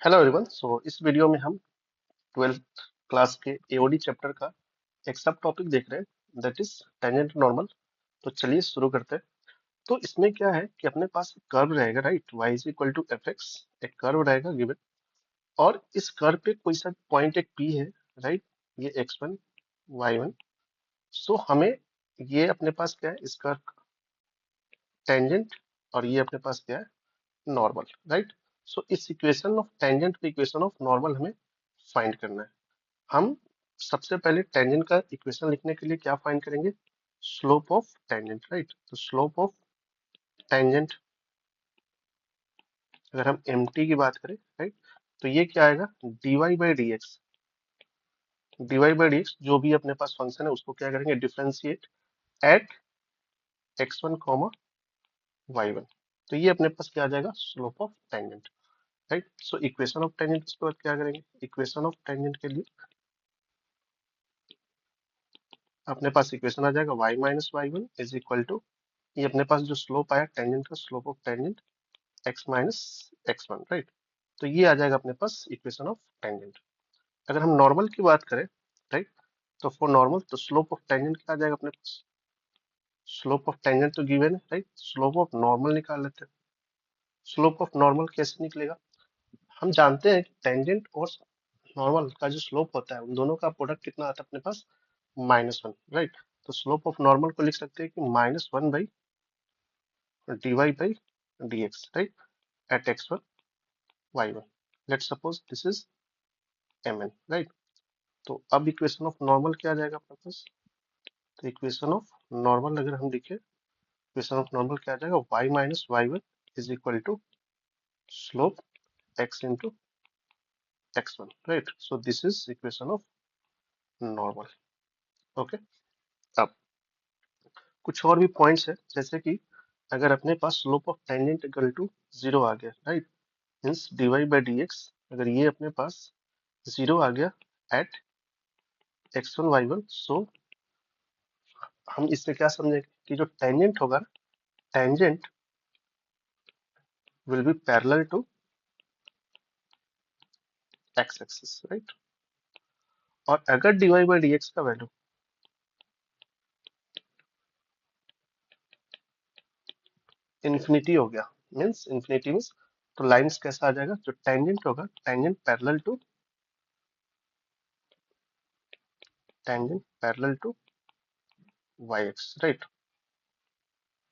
Hello everyone. इस video में हम 12th क्लास के एओडी चैप्टर का एक सब टॉपिक देख रहे हैं, दैट इज टेंजेंट नॉर्मल। तो चलिए शुरू करते हैं। तो इसमें क्या है कि अपने पास एक कर्व रहेगा, right, y is equal to f x. एक कर्व रहेगा गिवन, और इस कर्व पे कोई सा पॉइंट एक p है, राइट। ये x1 y1। सो हमें ये अपने पास क्या है, इसका टेंजेंट, और ये अपने पास क्या है, नॉर्मल, राइट। सो इस इक्वेशन ऑफ टेंजेंट पे इक्वेशन ऑफ नॉर्मल हमें फाइंड करना है। हम सबसे पहले टेंजेंट का इक्वेशन लिखने के लिए क्या फाइंड करेंगे, स्लोप ऑफ टेंजेंट, राइट। तो स्लोप ऑफ टेंजेंट, अगर हम mt की बात करें, राइट, तो ये क्या आएगा, dy by dx जो भी अपने पास फंक्शन है उसको क्या करेंगे, differentiate eight x1 comma y1। तो ये अपने पास क्या आ जाएगा, slope of tangent, right. So equation of tangent, इसके बाद क्या करेंगे, इक्वेशन ऑफ टेंजेंट के लिए अपने पास इक्वेशन आ जाएगा y minus y one is equal to, ये अपने पास जो स्लोप आया टेंजेंट का, slope of tangent x minus x1, right. तो ये आ जाएगा अपने पास इक्वेशन ऑफ टेंजेंट। अगर हम नॉर्मल की बात करें, राइट, तो फॉर नॉर्मल तो स्लोप ऑफ टेंजेंट क्या आ जाएगा अपने पास, स्लोप ऑफ टेंजेंट तो गिवन है, राइट। स्लोप ऑफ नॉर्मल निकाल लेते हैं। स्लोप ऑफ नॉर्मल कैसे निकलेगा, हम जानते हैं कि टेंजेंट और नॉर्मल का जो स्लोप होता है उन दोनों का प्रोडक्ट कितना आता है अपने पास, -1, राइट। तो स्लोप ऑफ नॉर्मल को लिख सकते हैं कि -1/dy/dx, right, at x1 y1। Let's suppose this is mn, right. तो अब इक्वेशन ऑफ नॉर्मल क्या आ जाएगा अपने पास, तो इक्वेशन ऑफ नॉर्मल अगर हम लिखे, इक्वेशन ऑफ नॉर्मल क्या आ जाएगा, y minus y one is equal to slope x into x1, right. So this is equation of normal. Okay. अब कुछ और भी पॉइंट्स है, जैसे कि अगर अपने पास slope of tangent equal to 0 आ गया, राइट, मीन्स dy/dx, अगर ये अपने पास 0 आ गया एट x1 y1, सो हम इससे क्या समझेंगे कि जो टेंजेंट होगा, tangent will be parallel to x axis, right. और अगर dy/dx का वैल्यू इन्फिनिटी हो गया, मीन्स इन्फिनिटी मीन्स, तो लाइंस कैसा आ जाएगा, जो टेंजेंट होगा, tangent parallel to y axis, right.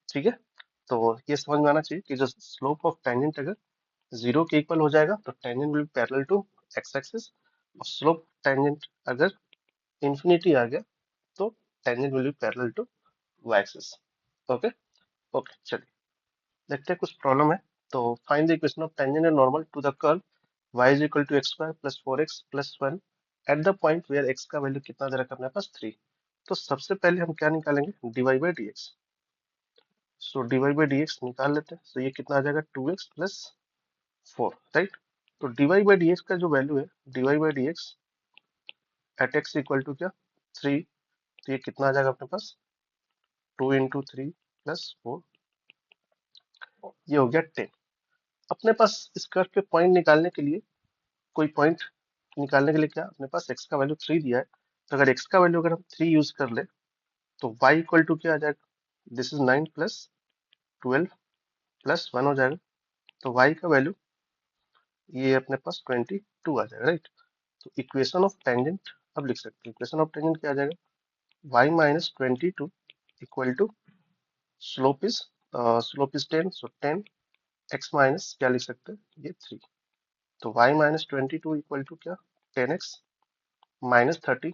ठीक है। तो ये समझ में आना चाहिए कि जो स्लोप ऑफ टेंजेंट अगर 0 के इक्वल हो जाएगा तो tangent will parallel to x axis, और स्लोप टेंजेंट अगर इंफिनिटी आ गया तो tangent will be parallel to y axis. Okay. Okay, चलिए देखते हैं, कुछ प्रॉब्लम है। तो find the equation of tangent and normal to the curve y is equal to x square plus 4x+1 at the point where x का value कितना दे रखा है अपने पास, 3। तो सबसे पहले हम क्या निकालेंगे, dy/dx। सो dy/dx निकाल लेते हैं। सो ये कितना आ जाएगा, 2x+4, राइट। तो dy/dx का जो वैल्यू है, dy/dx eight x equal to क्या, 3। तो ये कितना आ जाएगा अपने पास, 2 × 3 + 4, ये हो गया 10। अपने पास इस कर्व पे पॉइंट निकालने के लिए, कोई पॉइंट निकालने के लिए क्या, अपने पास x का वैल्यू 3 दिया है। तो अगर x का वैल्यू अगर हम 3 यूज कर ले तो y इक्वल टू क्या आ जाएगा, दिस इज 9 + 12 + 1 हो जाएगा। तो y का वैल्यू ये अपने पास 22 आ जाएगा, राइट। तो इक्वेशन ऑफ टेंजेंट अब लिख सकते हैं, इक्वेशन ऑफ टेंजेंट क्या आ जाएगा, y minus 22 equal to slope is 10, सो 10 x माइनस क्या लिख सकते हैं, ये 3। तो y माइनस 22 इक्वल टू क्या, 10x माइनस 30।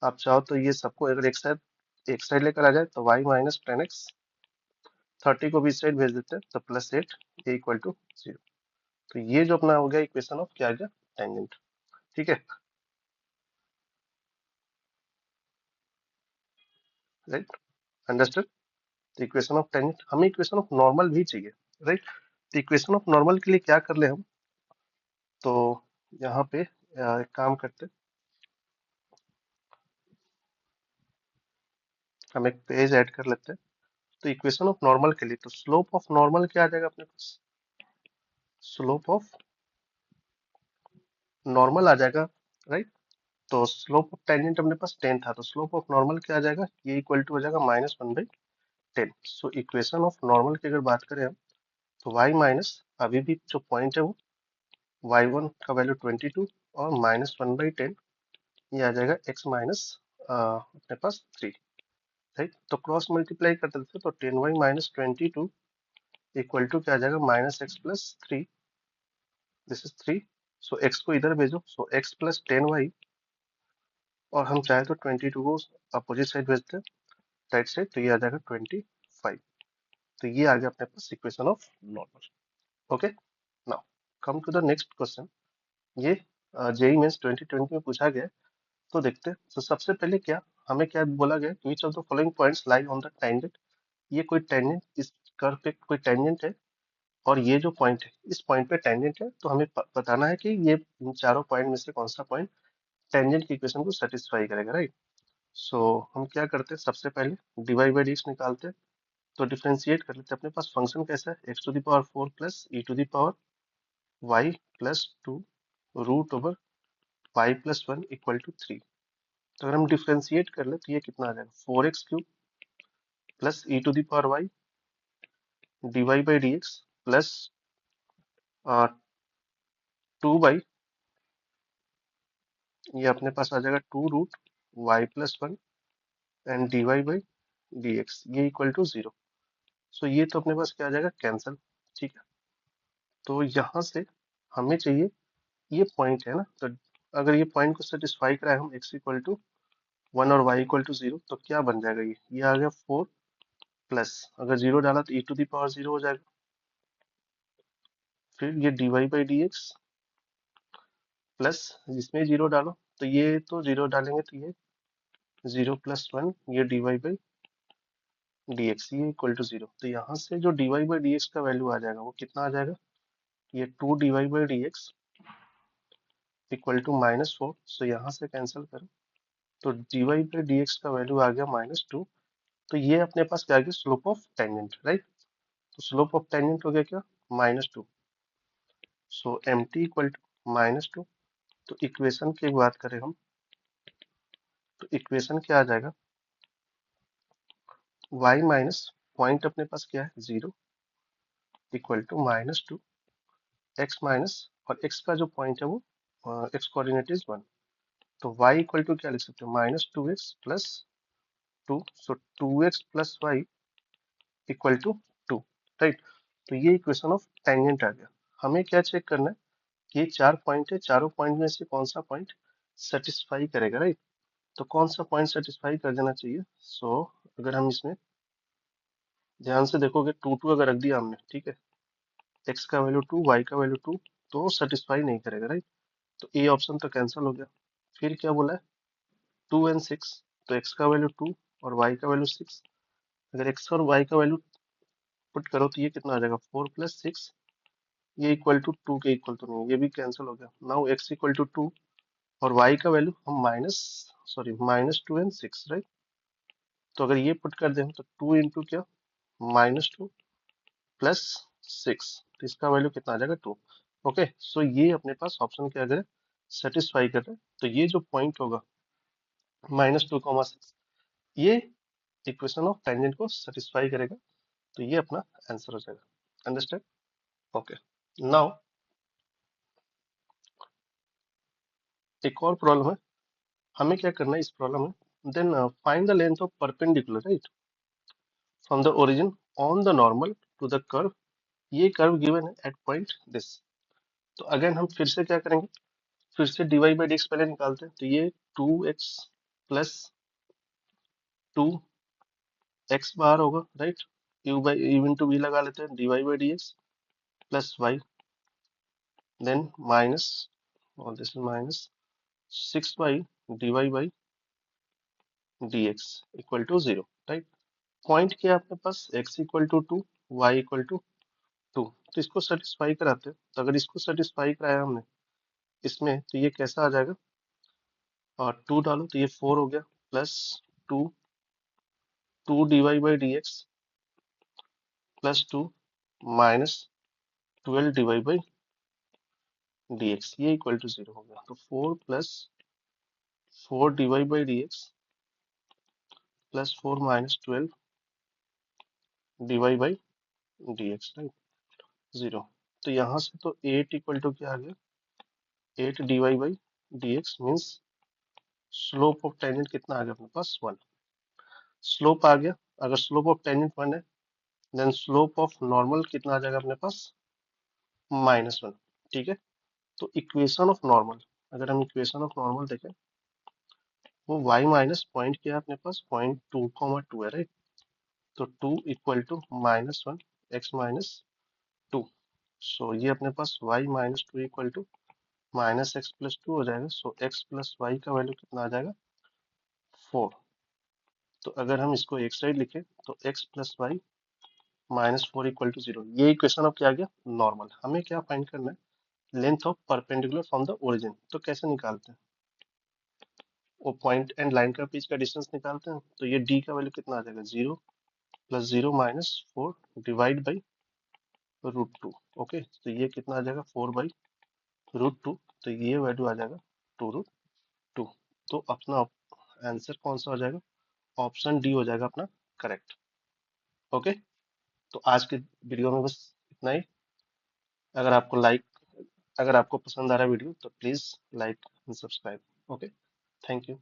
आप चाहो तो ये सबको अगर एक साइड लेकर आ जाए तो y माइनस 10x, 30 को भी इस साइड भेज देते हैं तो +8 ये इक्वल टू 0। तो ये जो अपना हो गया इक्वेशन ऑफ क्या आ गया, टेंजेंट। ठीक है, राइट, अंडरस्टूड। तो इक्वेशन ऑफ टेंजेंट, हमें इक्वेशन ऑफ नॉर्मल भी चाहिए, राइट। तो इक्वेशन ऑफ नॉर्मल के लिए क्या कर ले हम, तो यहाँ पे एक काम करते हैं, हम एक पेज ऐड कर लेते हैं। तो इक्वेशन ऑफ नॉर्मल के लिए तो स्लोप ऑफ नॉर्मल क्या आ जाएगा अपने पास, स्लोप ऑफ नॉर्मल आ जाएगा, राइट। तो स्लोप ऑफ टेंजेंट अपने पास 10 था, तो स्लोप ऑफ नॉर्मल क्या आ जाएगा, ये इक्वल टू हो जाएगा -1/10। सो इक्वेशन ऑफ नॉर्मल की अगर बात करें हम, तो y माइनस अभी भी जो पॉइंट है वो y1 का वैल्यू 22 और -1/10 ये आ जाएगा x माइनस अपने पास 3, राइट। तो क्रॉस मल्टीप्लाई कर देते तो 10y माइनस 22 इक्वल टू क्या आ जाएगा, -x+3, this is 3। So x को इधर भेजो, सो x प्लस 10y, और हम चाहे तो 22 को अपोजिट साइड भेजते हैं, राइट साइड, तो ये आ जाएगा 25। तो ये आ गया अपने पास equation of normal. Okay, now come to the next question. ये जेई मेंस 2020 में पूछा गया है, तो देखते हैं। तो सबसे पहले क्या हमें क्या बोला गया, which of the following points lie on the tangent. ये कोई टेंजेंट, इस कर्व पे कोई टेंजेंट है, और ये जो पॉइंट है इस पॉइंट पे टेंजेंट है, तो हमें बताना है कि ये इन चारों पॉइंट में से कौन सा पॉइंट टेंजेंट की इक्वेशन को सेटिस्फाई करेगा, राइट। सो हम क्या करते हैं, सबसे पहले डिवाइड बाई डिक्स निकालते हैं। तो डिफरेंशिएट कर लेते हैं। अपने पास फंक्शन कैसा है, x to the power 4 plus e to the power y plus 2 root over y plus 1 equal to 3। तो अगर हम डिफरेंशिएट कर ले तो ये कितना आ जाएगा, 4x³ plus e to the power y d y by d x plus 2 by, ये अपने पास आ जाएगा 2 root y plus 1 and d y by d x, ये इक्वल टू 0। सो ये तो अपने पास क्या आ जाएगा, कैंसल, ठीक है। तो यहाँ से हमें चाहिए ये पॉइंट है ना, तो अगर ये पॉइंट को सेटिस्फाई कराए हम, x इक्वल टू 1 और y इक्वल टू 0, तो क्या बन जाएगा, ये आ गया 4 प्लस, अगर 0 डाला तो e टू द पावर 0 हो जाएगा। फिर ये dy by d x plus, जिसमें 0 डालो तो ये तो 0 डालेंगे तो ये 0 प्लस 1, ये dy बाई डी एक्स, ये इक्वल टू 0। तो यहाँ से जो dy बाई डी एक्स का वैल्यू आ जाएगा वो कितना आ जाएगा, ये 2 dy by d x equal to -4। So यहाँ से कैंसिल करो, तो dy बाई डी एक्स का वैल्यू आ गया -2। तो ये अपने पास क्या आ गया, स्लोप ऑफ टेंजेंट, राइट। तो स्लोप ऑफ टेंजेंट हो गया क्या, -2। सो एम टी इक्वल टू -2। तो इक्वेशन की बात करें हम, तो इक्वेशन क्या आ जाएगा, y माइनस पॉइंट अपने पास क्या है 0 इक्वल टू -2 x माइनस, और x का जो पॉइंट है वो x कोऑर्डिनेट इज 1। तो y इक्वल टू क्या लिख सकते हो, -2x plus 2। So 2x plus y equal to 2, right. तो ये इक्वेशन ऑफ टेंजेंट आ गया। हमें क्या चेक करना है, कि ये 4 पॉइंट है, चारों पॉइंट में से कौन सा पॉइंट सेटिस्फाई करेगा, राइट। तो कौन सा पॉइंट सेटिस्फाई कर देना चाहिए। सो अगर हम इसमें ध्यान से देखोगे, 2 अगर रख दिया हमने, ठीक है, x का वैल्यू 2 y का वैल्यू 2, तो सेटिस्फाई नहीं करेगा, राइट। तो ए ऑप्शन तो कैंसिल हो गया। फिर क्या बोला है, 2 एंड 6, तो x का वैल्यू 2 और y का वैल्यू 6। अगर x और y का वैल्यू पुट करो तो ये कितना आ जाएगा, 4 प्लस 6, ये इक्वल टू 2 के इक्वल तो नहीं है, ये भी कैंसिल हो गया। नाउ x इक्वल टू 2 और y का वैल्यू हम -2 एंड 6, राइट। तो अगर ये पुट कर दें तो 2 इंटू क्या, -2 प्लस 6, तो इसका वैल्यू कितना आ जाएगा, 2। ओके, सो ये अपने पास ऑप्शन क्या अगर सेटिस्फाई कर रहे हैं, तो ये जो पॉइंट होगा -2, 6, ये इक्वेशन ऑफ टेंजेंट को सेटिस्फाई करेगा। तो ये अपना आंसर हो जाएगा। Understand, okay. नाउ एक और प्रॉब्लम है, हमें क्या करना है इस प्रॉब्लम में, then find the length of perpendicular, right, from the origin on the normal to the curve. ये कर्व गिवन है एट पॉइंट दिस। तो अगेन हम फिर से क्या करेंगे, फिर से dy बाई dx पहले निकालते हैं। तो ये 2x प्लस 2x बार होगा, राइट। u इंटू v लगा लेते हैं, dy by dx plus y, then minus, और this is minus 6y dy by dx equal to 0, right. Point क्या है अपने पास, x equal to 2, y equal to 2। तो इसको सेटिस्फाई कराते हैं। तो अगर इसको सेटिस्फाई कराया हमने इसमें, तो ये कैसा आ जाएगा, और 2 डालो तो ये 4 हो गया, plus 2 2 dy by d x plus 2 minus 12 dy by dx, ये इक्वल टू 0 हो गया। तो 4 plus 4 dy by d x plus 4 minus 12 dy by d x, right, 0। तो यहाँ से तो 8 इक्वल टू क्या आ गया, 8 dy by d x means slope of tangent कितना आ गया अपने पास, 1। स्लोप आ गया, अगर स्लोप ऑफ टेंजेंट 1 है देन स्लोप ऑफ नॉर्मल कितना आ जाएगा अपने पास, -1। ठीक है, तो इक्वेशन ऑफ नॉर्मल, अगर हम इक्वेशन ऑफ नॉर्मल देखें, वो y माइनस पॉइंट क्या है अपने पास, पॉइंट 2, 2 है, राइट। तो 2 इक्वल टू -1 x माइनस 2। सो ये अपने पास y minus 2 equal to minus x plus 2 हो जाएगा। सो x प्लस वाई का वैल्यू कितना आ जाएगा, 4। तो अगर हम इसको एक साइड लिखें तो x plus y -4 equal to 0। ये इक्वेशन अब क्या आ गया, नॉर्मल। हमें क्या फाइंड करना है, length of perpendicular from the origin. तो कैसे निकालते हैं, वो पॉइंट एंड लाइन का बीच का डिस्टेंस निकालते हैं। तो ये d का वैल्यू कितना आ जाएगा, 0 plus 0 minus 4 divide by √2। Okay, तो ये कितना आ जाएगा, 4 बाई √2। तो ये वैल्यू आ जाएगा 2√2। तो अपना आंसर कौन सा हो जाएगा, ऑप्शन डी हो जाएगा अपना करेक्ट। ओके, तो आज के वीडियो में बस इतना ही। अगर आपको लाइक अगर आपको पसंद आ रहा है वीडियो तो please like and subscribe. Okay, thank you.